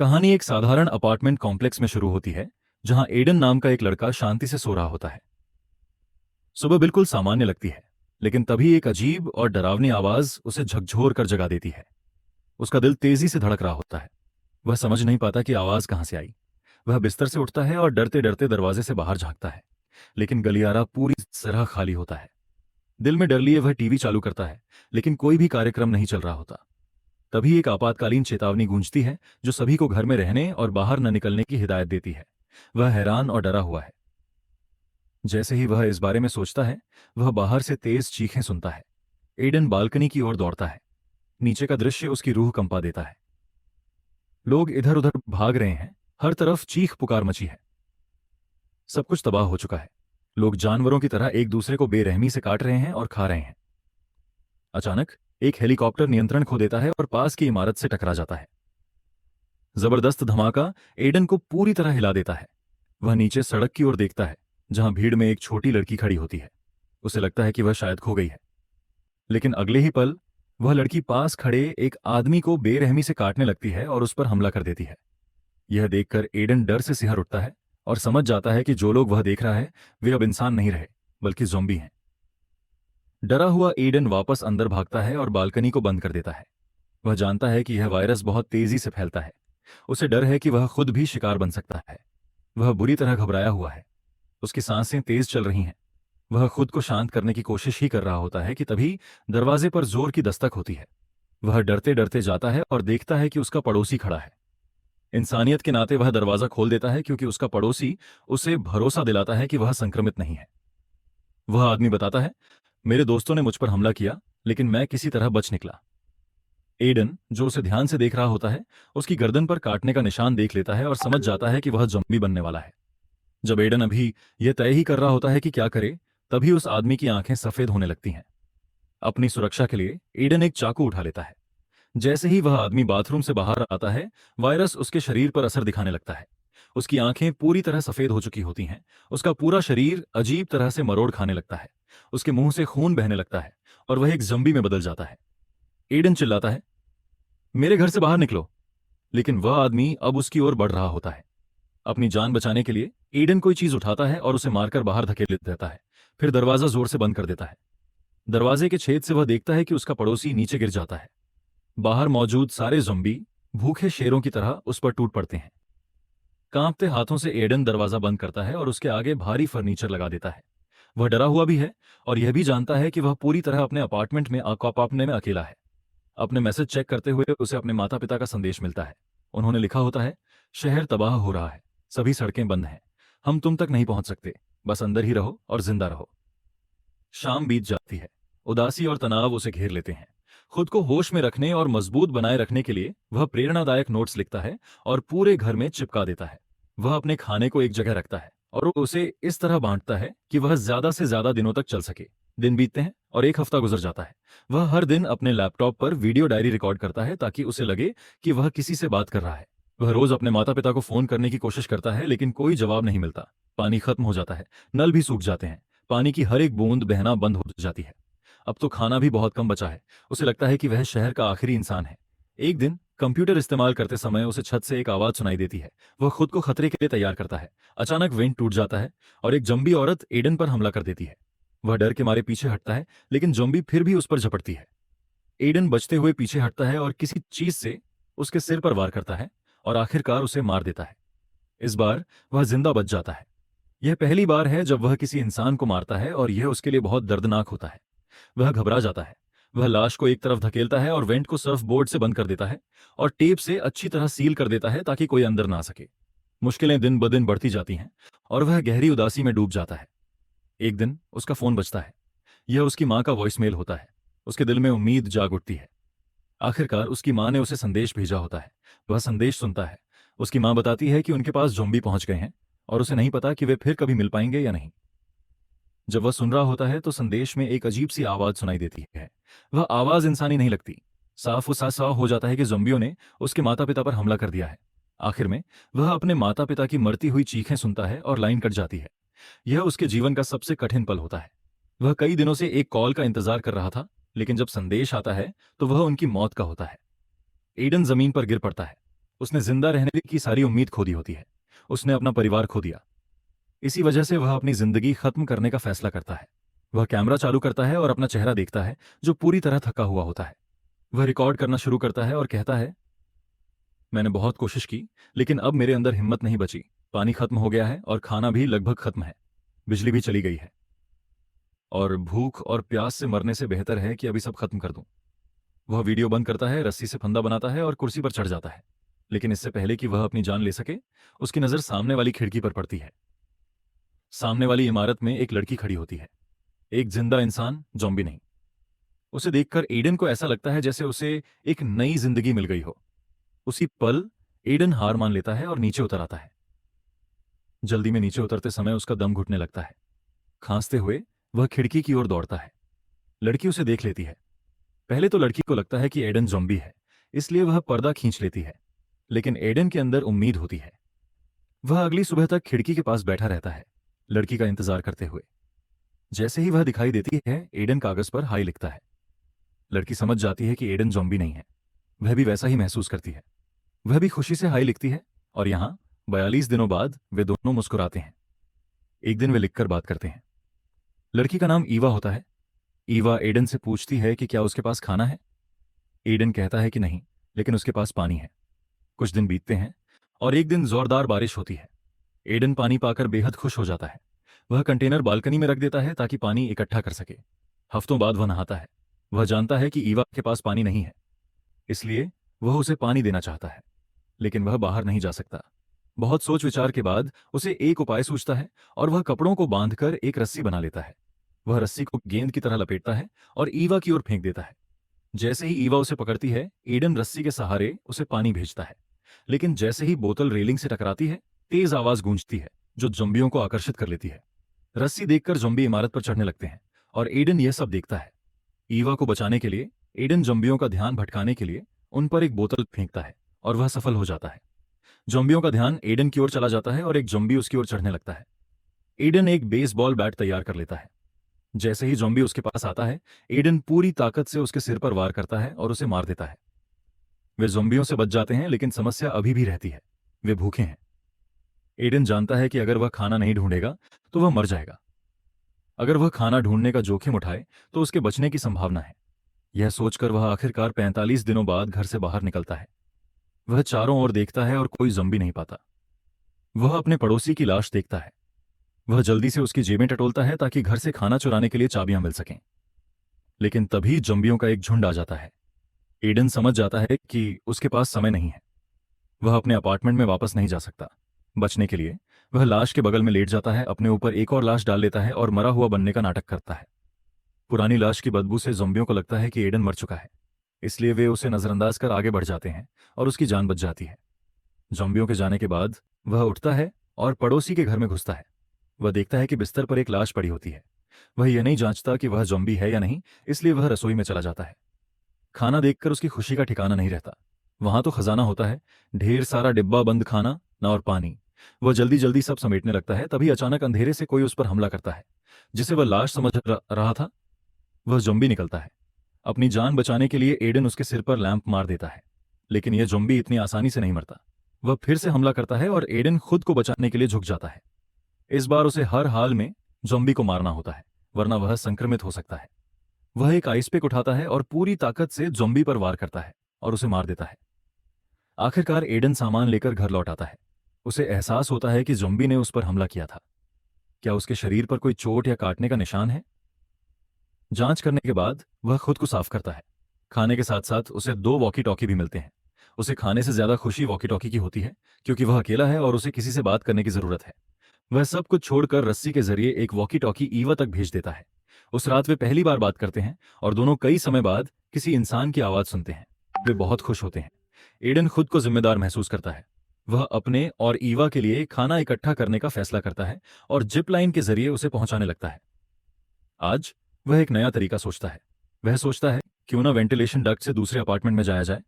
कहानी एक साधारण अपार्टमेंट कॉम्प्लेक्स में शुरू होती है, जहां एडन नाम का एक लड़का शांति से सो रहा होता है। सुबह बिल्कुल सामान्य लगती है, लेकिन तभी एक अजीब और डरावनी आवाज उसे झकझोर कर जगा देती है। उसका दिल तेजी से धड़क रहा होता है। वह समझ नहीं पाता कि आवाज कहां से आई। वह बिस्तर से उठता है और डरते डरते दरवाजे से बाहर झांकता है, लेकिन गलियारा पूरी तरह खाली होता है। दिल में डर लिए वह टीवी चालू करता है, लेकिन कोई भी कार्यक्रम नहीं चल रहा होता। तभी एक आपातकालीन चेतावनी गूंजती है, जो सभी को घर में रहने और बाहर न निकलने की हिदायत देती है। वह हैरान और डरा हुआ है। जैसे ही वह इस बारे में सोचता है, वह बाहर से तेज चीखें सुनता है। एडन बालकनी की ओर दौड़ता है। नीचे का दृश्य उसकी रूह कंपा देता है। लोग इधर उधर भाग रहे हैं। हर तरफ चीख पुकार मची है। सब कुछ तबाह हो चुका है। लोग जानवरों की तरह एक दूसरे को बेरहमी से काट रहे हैं और खा रहे हैं। अचानक एक हेलीकॉप्टर नियंत्रण खो देता है और पास की इमारत से टकरा जाता है। जबरदस्त धमाका एडन को पूरी तरह हिला देता है। वह नीचे सड़क की ओर देखता है, जहां भीड़ में एक छोटी लड़की खड़ी होती है। उसे लगता है कि वह शायद खो गई है, लेकिन अगले ही पल वह लड़की पास खड़े एक आदमी को बेरहमी से काटने लगती है और उस पर हमला कर देती है। यह देखकर एडन डर से सिहर उठता है और समझ जाता है कि जो लोग वह देख रहा है, वे अब इंसान नहीं रहे, बल्कि ज़ॉम्बी हैं। डरा हुआ एडन वापस अंदर भागता है और बालकनी को बंद कर देता है। वह जानता है कि यह वायरस बहुत तेजी से फैलता है। उसे डर है कि वह खुद भी शिकार बन सकता है। वह बुरी तरह घबराया हुआ है। उसकी सांसें तेज चल रही हैं। वह खुद को शांत करने की कोशिश ही कर रहा होता है कि तभी दरवाजे पर जोर की दस्तक होती है। वह डरते डरते जाता है और देखता है कि उसका पड़ोसी खड़ा है। इंसानियत के नाते वह दरवाजा खोल देता है, क्योंकि उसका पड़ोसी उसे भरोसा दिलाता है कि वह संक्रमित नहीं है। वह आदमी बताता है, मेरे दोस्तों ने मुझ पर हमला किया, लेकिन मैं किसी तरह बच निकला। एडन, जो उसे ध्यान से देख रहा होता है, उसकी गर्दन पर काटने का निशान देख लेता है और समझ जाता है कि वह ज़ॉम्बी बनने वाला है। जब एडन अभी यह तय ही कर रहा होता है कि क्या करे, तभी उस आदमी की आंखें सफेद होने लगती हैं। अपनी सुरक्षा के लिए एडन एक चाकू उठा लेता है। जैसे ही वह आदमी बाथरूम से बाहर आता है, वायरस उसके शरीर पर असर दिखाने लगता है। उसकी आंखें पूरी तरह सफेद हो चुकी होती हैं। उसका पूरा शरीर अजीब तरह से मरोड़ खाने लगता है। उसके मुंह से खून बहने लगता है और वह एक ज़ॉम्बी में बदल जाता है। एडन चिल्लाता है, मेरे घर से बाहर निकलो, लेकिन वह आदमी अब उसकी ओर बढ़ रहा होता है। अपनी जान बचाने के लिए एडन कोई चीज उठाता है और उसे मारकर बाहर धकेल देता है। फिर दरवाजा जोर से बंद कर देता है। दरवाजे के छेद से वह देखता है कि उसका पड़ोसी नीचे गिर जाता है। बाहर मौजूद सारे ज़ॉम्बी भूखे शेरों की तरह उस पर टूट पड़ते हैं। कांपते हाथों से एडन दरवाजा बंद करता है और उसके आगे भारी फर्नीचर लगा देता है। वह डरा हुआ भी है और यह भी जानता है कि वह पूरी तरह अपने अपार्टमेंट में अपार्टमेंट में अकेला है। अपने मैसेज चेक करते हुए उसे अपने माता पिता का संदेश मिलता है। उन्होंने लिखा होता है, शहर तबाह हो रहा है, सभी सड़कें बंद हैं, हम तुम तक नहीं पहुंच सकते, बस अंदर ही रहो और जिंदा रहो। शाम बीत जाती है। उदासी और तनाव उसे घेर लेते हैं। खुद को होश में रखने और मजबूत बनाए रखने के लिए वह प्रेरणादायक नोट्स लिखता है और पूरे घर में चिपका देता है। वह अपने खाने को एक जगह रखता है और उसे इस तरह बांटता है कि वह ज्यादा से ज्यादा दिनों तक चल सके। दिन बीतते हैं और एक हफ्ता गुजर जाता है। वह हर दिन अपने लैपटॉप पर वीडियो डायरी रिकॉर्ड करता है, ताकि उसे लगे कि वह किसी से बात कर रहा है। वह रोज अपने माता पिता को फोन करने की कोशिश करता है, लेकिन कोई जवाब नहीं मिलता। पानी खत्म हो जाता है, नल भी सूख जाते हैं, पानी की हर एक बूंद बहना बंद हो जाती है। अब तो खाना भी बहुत कम बचा है। उसे लगता है कि वह शहर का आखिरी इंसान है। एक दिन कंप्यूटर इस्तेमाल करते समय उसे छत से एक आवाज सुनाई देती है। वह खुद को खतरे के लिए तैयार करता है। अचानक वेंट टूट जाता है और एक जंबी औरत एडन पर हमला कर देती है। वह डर के मारे पीछे हटता है, लेकिन ज़ॉम्बी फिर भी उस पर झपटती है। एडन बचते हुए पीछे हटता है और किसी चीज से उसके सिर पर वार करता है और आखिरकार उसे मार देता है। इस बार वह जिंदा बच जाता है। यह पहली बार है जब वह किसी इंसान को मारता है और यह उसके लिए बहुत दर्दनाक होता है। वह घबरा जाता है। वह लाश को एक तरफ धकेलता है और वेंट को सर्फ बोर्ड से बंद कर देता है और टेप से अच्छी तरह सील कर देता है, ताकि कोई अंदर ना सके। मुश्किलें दिन ब दिन बढ़ती जाती हैं और वह गहरी उदासी में डूब जाता है। एक दिन उसका फोन बजता है। यह उसकी मां का वॉइसमेल होता है। उसके दिल में उम्मीद जाग उठती है। आखिरकार उसकी मां ने उसे संदेश भेजा होता है। वह संदेश सुनता है। उसकी मां बताती है कि उनके पास ज़ॉम्बी पहुंच गए हैं और उसे नहीं पता कि वे फिर कभी मिल पाएंगे या नहीं। जब वह सुन रहा होता है तो संदेश में एक अजीब सी आवाज सुनाई देती है। वह आवाज इंसानी नहीं लगती। साफ साफ हो जाता है कि ज़ॉम्बियों ने उसके माता पिता पर हमला कर दिया है। आखिर में वह अपने माता पिता की मरती हुई चीखें सुनता है और लाइन कट जाती है। यह उसके जीवन का सबसे कठिन पल होता है। वह कई दिनों से एक कॉल का इंतजार कर रहा था, लेकिन जब संदेश आता है तो वह उनकी मौत का होता है। एडन जमीन पर गिर पड़ता है। उसने जिंदा रहने की सारी उम्मीद खो दी होती है। उसने अपना परिवार खो दिया। इसी वजह से वह अपनी जिंदगी खत्म करने का फैसला करता है। वह कैमरा चालू करता है और अपना चेहरा देखता है, जो पूरी तरह थका हुआ होता है। वह रिकॉर्ड करना शुरू करता है और कहता है, मैंने बहुत कोशिश की, लेकिन अब मेरे अंदर हिम्मत नहीं बची। पानी खत्म हो गया है और खाना भी लगभग खत्म है। बिजली भी चली गई है और भूख और प्यास से मरने से बेहतर है कि अभी सब खत्म कर दूं। वह वीडियो बंद करता है, रस्सी से फंदा बनाता है और कुर्सी पर चढ़ जाता है। लेकिन इससे पहले कि वह अपनी जान ले सके, उसकी नजर सामने वाली खिड़की पर पड़ती है। सामने वाली इमारत में एक लड़की खड़ी होती है, एक जिंदा इंसान, ज़ॉम्बी नहीं। उसे देखकर एडन को ऐसा लगता है जैसे उसे एक नई जिंदगी मिल गई हो। उसी पल एडन हार मान लेता है और नीचे उतर आता है। जल्दी में नीचे उतरते समय उसका दम घुटने लगता है। खांसते हुए वह खिड़की की ओर दौड़ता है। लड़की उसे देख लेती है। पहले तो लड़की को लगता है कि एडन ज़ॉम्बी है, इसलिए वह पर्दा खींच लेती है। लेकिन एडन के अंदर उम्मीद होती है। वह अगली सुबह तक खिड़की के पास बैठा रहता है, लड़की का इंतजार करते हुए। जैसे ही वह दिखाई देती है, एडन कागज पर हाई लिखता है। लड़की समझ जाती है कि एडन ज़ॉम्बी नहीं है। वह भी वैसा ही महसूस करती है। वह भी खुशी से हाई लिखती है और यहां 42 दिनों बाद वे दोनों मुस्कुराते हैं। एक दिन वे लिखकर बात करते हैं। लड़की का नाम ईवा होता है। ईवा एडन से पूछती है कि क्या उसके पास खाना है। एडन कहता है कि नहीं, लेकिन उसके पास पानी है। कुछ दिन बीतते हैं और एक दिन जोरदार बारिश होती है। एडन पानी पाकर बेहद खुश हो जाता है। वह कंटेनर बालकनी में रख देता है ताकि पानी इकट्ठा कर सके। हफ्तों बाद वह नहाता है। वह जानता है कि ईवा के पास पानी नहीं है, इसलिए वह उसे पानी देना चाहता है, लेकिन वह बाहर नहीं जा सकता। बहुत सोच विचार के बाद उसे एक उपाय सूझता है और वह कपड़ों को बांधकर एक रस्सी बना लेता है। वह रस्सी को गेंद की तरह लपेटता है और ईवा की ओर फेंक देता है। जैसे ही ईवा उसे पकड़ती है, एडन रस्सी के सहारे उसे पानी भेजता है। लेकिन जैसे ही बोतल रेलिंग से टकराती है, तेज आवाज गूंजती है जो ज़ॉम्बियों को आकर्षित कर लेती है। रस्सी देखकर ज़ॉम्बी इमारत पर चढ़ने लगते हैं और एडन यह सब देखता है। ईवा को बचाने के लिए एडन ज़ॉम्बियों का ध्यान भटकाने के लिए उन पर एक बोतल फेंकता है और वह सफल हो जाता है। ज़ॉम्बियों का ध्यान एडन की ओर चला जाता है और एक ज़ॉम्बी उसकी ओर चढ़ने लगता है। एडन एक बेसबॉल बैट तैयार कर लेता है। जैसे ही ज़ॉम्बी उसके पास आता है, एडन पूरी ताकत से उसके सिर पर वार करता है और उसे मार देता है। वे ज़ॉम्बियों से बच जाते हैं, लेकिन समस्या अभी भी रहती है। वे भूखे हैं। एडन जानता है कि अगर वह खाना नहीं ढूंढेगा तो वह मर जाएगा। अगर वह खाना ढूंढने का जोखिम उठाए तो उसके बचने की संभावना है। यह सोचकर वह आखिरकार 45 दिनों बाद घर से बाहर निकलता है। वह चारों ओर देखता है और कोई ज़ॉम्बी नहीं पाता। वह अपने पड़ोसी की लाश देखता है। वह जल्दी से उसकी जेबें टटोलता है ताकि घर से खाना चुराने के लिए चाबियां मिल सकें। लेकिन तभी ज़ॉम्बियों का एक झुंड आ जाता है। एडन समझ जाता है कि उसके पास समय नहीं है। वह अपने अपार्टमेंट में वापस नहीं जा सकता। बचने के लिए वह लाश के बगल में लेट जाता है, अपने ऊपर एक और लाश डाल लेता है और मरा हुआ बनने का नाटक करता है। पुरानी लाश की बदबू से ज़ॉम्बियों को लगता है कि एडन मर चुका है, इसलिए वे उसे नजरअंदाज कर आगे बढ़ जाते हैं और उसकी जान बच जाती है। ज़ॉम्बियों के जाने के बाद वह उठता है और पड़ोसी के घर में घुसता है। वह देखता है कि बिस्तर पर एक लाश पड़ी होती है। वह यह नहीं जांचता कि वह ज़ॉम्बी है या नहीं, इसलिए वह रसोई में चला जाता है। खाना देखकर उसकी खुशी का ठिकाना नहीं रहता। वहां तो खजाना होता है, ढेर सारा डिब्बा बंद खाना न और पानी। वह जल्दी जल्दी सब समेटने लगता है, तभी अचानक अंधेरे से कोई उस पर हमला करता है। जिसे वह लाश समझ रहा था, वह ज़ॉम्बी निकलता है। अपनी जान बचाने के लिए एडन उसके सिर पर लैंप मार देता है, लेकिन यह ज़ॉम्बी इतनी आसानी से नहीं मरता। वह फिर से हमला करता है और एडन खुद को बचाने के लिए झुक जाता है। इस बार उसे हर हाल में ज़ॉम्बी को मारना होता है, वरना वह संक्रमित हो सकता है। वह एक आइस पिक उठाता है और पूरी ताकत से ज़ॉम्बी पर वार करता है और उसे मार देता है। आखिरकार एडन सामान लेकर घर लौट आता है। उसे एहसास होता है कि ज़ॉम्बी ने उस पर हमला किया था। क्या उसके शरीर पर कोई चोट या काटने का निशान है? जांच करने के बाद वह खुद को साफ करता है। खाने के साथ साथ उसे 2 वॉकी टॉकी भी मिलते हैं। उसे खाने से ज्यादा खुशी वॉकी टॉकी की होती है, क्योंकि वह अकेला है और उसे किसी से बात करने की जरूरत है। वह सब कुछ छोड़कर रस्सी के जरिए एक वॉकी टॉकी ईवा तक भेज देता है। उस रात वे पहली बार बात करते हैं और दोनों कई समय बाद किसी इंसान की आवाज सुनते हैं। वे बहुत खुश होते हैं। एडन खुद को जिम्मेदार महसूस करता है। वह अपने और ईवा के लिए खाना इकट्ठा करने का फैसला करता है और जिप लाइन के जरिए उसे पहुंचाने लगता है। आज वह एक नया तरीका सोचता है। वह सोचता है, क्यों ना वेंटिलेशन डक्ट से दूसरे अपार्टमेंट में जाया जाए।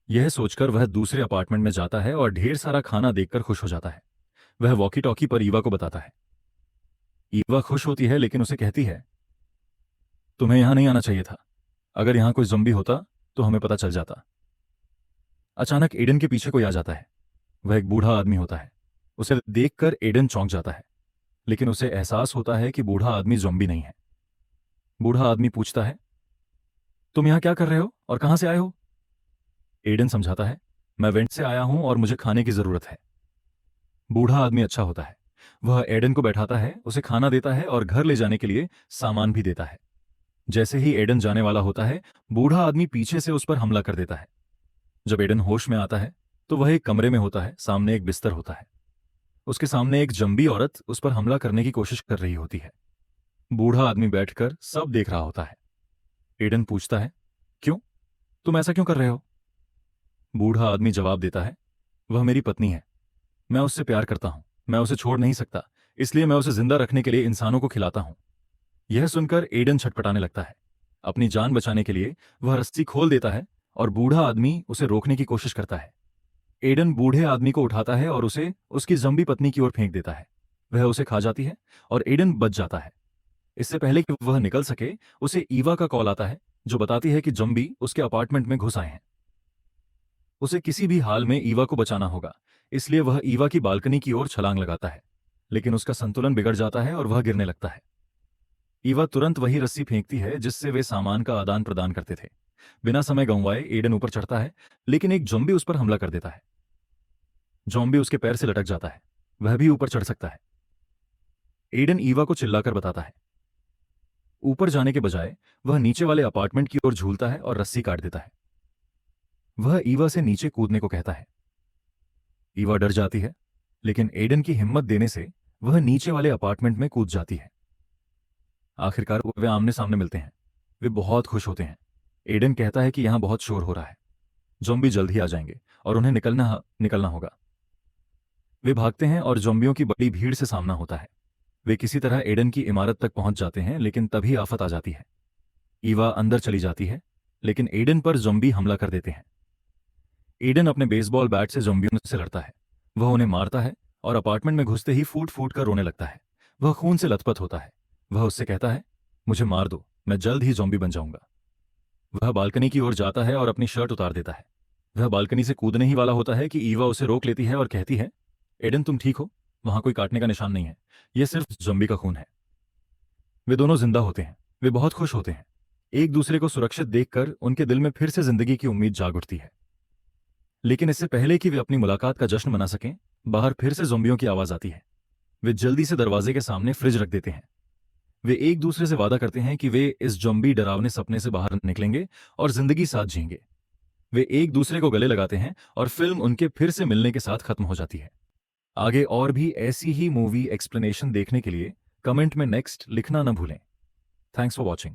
यह सोचकर वह दूसरे अपार्टमेंट में जाता है और ढेर सारा खाना देखकर खुश हो जाता है। वह वॉकी टॉकी पर ईवा को बताता है। ईवा खुश होती है, लेकिन उसे कहती है, तुम्हें यहां नहीं आना चाहिए था। अगर यहां कोई ज़ॉम्बी होता तो हमें पता चल जाता। अचानक एडन के पीछे कोई आ जाता है। वह एक बूढ़ा आदमी होता है। उसे देखकर एडन चौंक जाता है, लेकिन उसे एहसास होता है कि बूढ़ा आदमी ज़ॉम्बी नहीं है। बूढ़ा आदमी पूछता है, तुम यहाँ क्या कर रहे हो और कहाँ से आए हो? एडन समझाता है, मैं वेंट से आया हूं और मुझे खाने की जरूरत है। बूढ़ा आदमी अच्छा होता है। वह एडन को बैठाता है, उसे खाना देता है और घर ले जाने के लिए सामान भी देता है। जैसे ही एडन जाने वाला होता है, बूढ़ा आदमी पीछे से उस पर हमला कर देता है। जब एडन होश में आता है तो वह एक कमरे में होता है। सामने एक बिस्तर होता है। उसके सामने एक जंबी औरत उस पर हमला करने की कोशिश कर रही होती है। बूढ़ा आदमी बैठकर सब देख रहा होता है। एडन पूछता है, क्यों? तुम ऐसा क्यों कर रहे हो? बूढ़ा आदमी जवाब देता है, वह मेरी पत्नी है। मैं उससे प्यार करता हूं। मैं उसे छोड़ नहीं सकता, इसलिए मैं उसे जिंदा रखने के लिए इंसानों को खिलाता हूं। यह सुनकर एडन छटपटाने लगता है। अपनी जान बचाने के लिए वह रस्सी खोल देता है और बूढ़ा आदमी उसे रोकने की कोशिश करता है। एडन बूढ़े आदमी को उठाता है और उसे उसकी जंबी पत्नी की ओर फेंक देता है। वह उसे खा जाती है और एडन बच जाता है। इससे पहले कि वह निकल सके, उसे ईवा का कॉल आता है, जो बताती है कि जंबी उसके अपार्टमेंट में घुस आए हैं। उसे किसी भी हाल में ईवा को बचाना होगा, इसलिए वह ईवा की बालकनी की ओर छलांग लगाता है, लेकिन उसका संतुलन बिगड़ जाता है और वह गिरने लगता है। ईवा तुरंत वही रस्सी फेंकती है जिससे वे सामान का आदान प्रदान करते थे। बिना समय गंवाए एडन ऊपर चढ़ता है, लेकिन एक ज़ॉम्बी उस पर हमला कर देता है। ज़ॉम्बी उसके पैर से लटक जाता है। वह भी ऊपर चढ़ सकता है। एडन ईवा को चिल्लाकर बताता है। ऊपर जाने के बजाय वह नीचे वाले अपार्टमेंट की ओर झूलता है और रस्सी काट देता है। वह ईवा से नीचे कूदने को कहता है। ईवा डर जाती है, लेकिन एडन की हिम्मत देने से वह नीचे वाले अपार्टमेंट में कूद जाती है। आखिरकार वे आमने सामने मिलते हैं। वे बहुत खुश होते हैं। एडन कहता है कि यहां बहुत शोर हो रहा है। ज़ॉम्बी जल्द ही आ जाएंगे और उन्हें निकलना होगा। वे भागते हैं और ज़ॉम्बियों की बड़ी भीड़ से सामना होता है। वे किसी तरह एडन की इमारत तक पहुंच जाते हैं, लेकिन तभी आफत आ जाती है। ईवा अंदर चली जाती है, लेकिन एडन पर ज़ॉम्बी हमला कर देते हैं। एडन अपने बेसबॉल बैट से ज़ॉम्बियों से लड़ता है। वह उन्हें मारता है और अपार्टमेंट में घुसते ही फूट फूट कर रोने लगता है। वह खून से लथपथ होता है। वह उससे कहता है, मुझे मार दो, मैं जल्द ही ज़ॉम्बी बन जाऊंगा। वह बालकनी की ओर जाता है और अपनी शर्ट उतार देता है। वह बालकनी से कूदने ही वाला होता है कि ईवा उसे रोक लेती है और कहती है, एडन तुम ठीक हो? वहां कोई काटने का निशान नहीं है। यह सिर्फ ज़ॉम्बी का खून है। वे दोनों जिंदा होते हैं। वे बहुत खुश होते हैं। एक दूसरे को सुरक्षित देखकर उनके दिल में फिर से जिंदगी की उम्मीद जाग उठती है। लेकिन इससे पहले कि वे अपनी मुलाकात का जश्न मना सकें, बाहर फिर से ज़ॉम्बियों की आवाज आती है। वे जल्दी से दरवाजे के सामने फ्रिज रख देते हैं। वे एक दूसरे से वादा करते हैं कि वे इस ज़ॉम्बी डरावने सपने से बाहर निकलेंगे और जिंदगी साथ जिएंगे। वे एक दूसरे को गले लगाते हैं और फिल्म उनके फिर से मिलने के साथ खत्म हो जाती है। आगे और भी ऐसी ही मूवी एक्सप्लेनेशन देखने के लिए कमेंट में नेक्स्ट लिखना न भूलें। Thanks for watching.